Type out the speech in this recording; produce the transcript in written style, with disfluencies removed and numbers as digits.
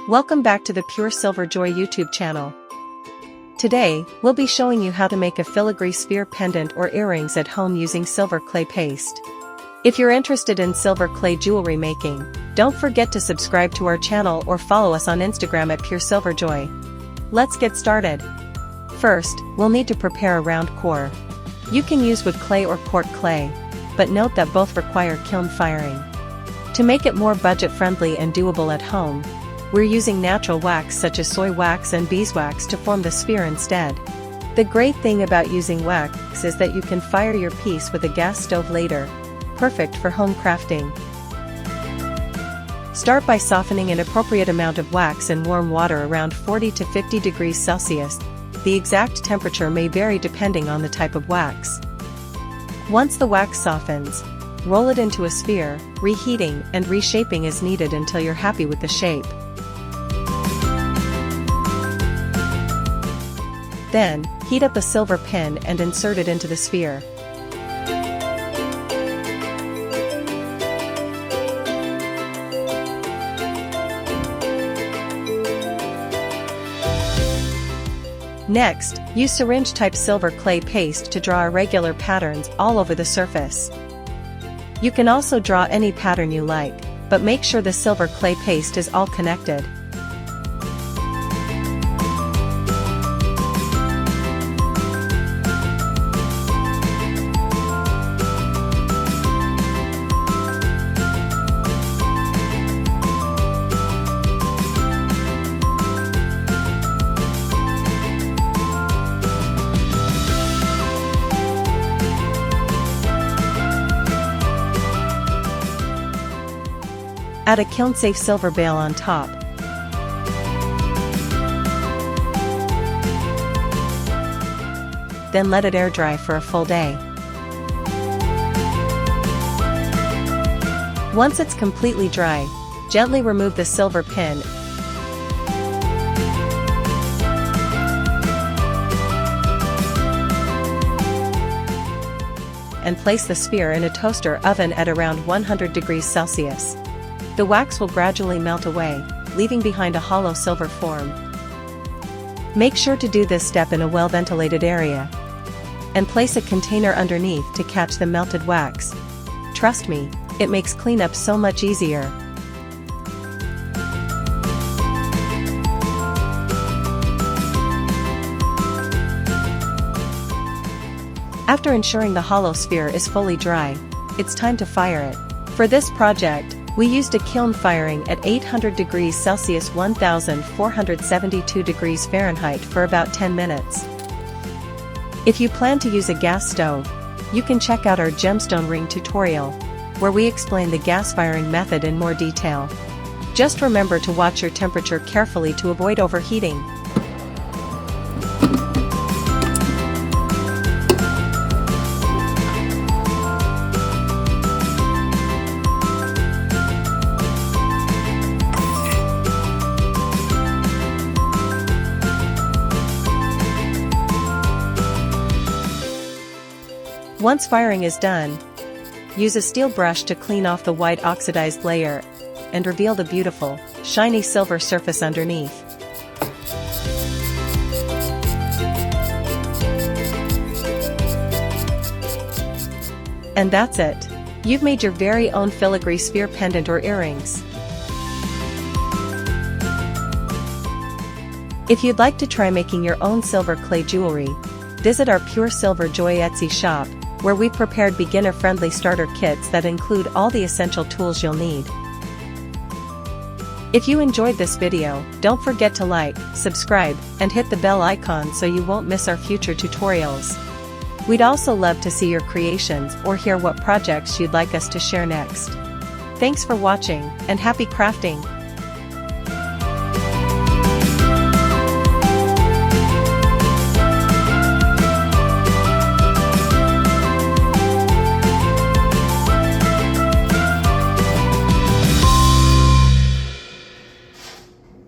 Welcome back to the Pure Silver Joy YouTube channel. Today, we'll be showing you how to make a filigree sphere pendant or earrings at home using silver clay paste. If you're interested in silver clay jewelry making, don't forget to subscribe to our channel or follow us on Instagram at Pure Silver Joy. Let's get started. First, we'll need to prepare a round core. You can use wood clay or quart clay, but note that both require kiln firing. To make it more budget-friendly and doable at home, we're using natural wax such as soy wax and beeswax to form the sphere instead. The great thing about using wax is that you can fire your piece with a gas stove later, perfect for home crafting. Start by softening an appropriate amount of wax in warm water around 40 to 50 degrees Celsius. The exact temperature may vary depending on the type of wax. Once the wax softens, roll it into a sphere, reheating and reshaping as needed until you're happy with the shape. Then, heat up a silver pin and insert it into the sphere. Next, use syringe-type silver clay paste to draw irregular patterns all over the surface. You can also draw any pattern you like, but make sure the silver clay paste is all connected. Add a kiln-safe silver bale on top. Then let it air dry for a full day. Once it's completely dry, gently remove the silver pin and place the sphere in a toaster oven at around 100 degrees Celsius. The wax will gradually melt away, leaving behind a hollow silver form. Make sure to do this step in a well-ventilated area, and place a container underneath to catch the melted wax. Trust me, it makes cleanup so much easier. After ensuring the hollow sphere is fully dry, it's time to fire it. For this project, we used a kiln firing at 800 degrees Celsius 1472 degrees Fahrenheit for about 10 minutes. If you plan to use a gas stove, you can check out our gemstone ring tutorial, where we explain the gas firing method in more detail. Just remember to watch your temperature carefully to avoid overheating. Once firing is done, use a steel brush to clean off the white oxidized layer and reveal the beautiful, shiny silver surface underneath. And that's it. You've made your very own filigree sphere pendant or earrings. If you'd like to try making your own silver clay jewelry, visit our Pure Silver Joy Etsy shop, where we prepared beginner-friendly starter kits that include all the essential tools you'll need. If you enjoyed this video, don't forget to like, subscribe, and hit the bell icon so you won't miss our future tutorials. We'd also love to see your creations or hear what projects you'd like us to share next. Thanks for watching, and happy crafting!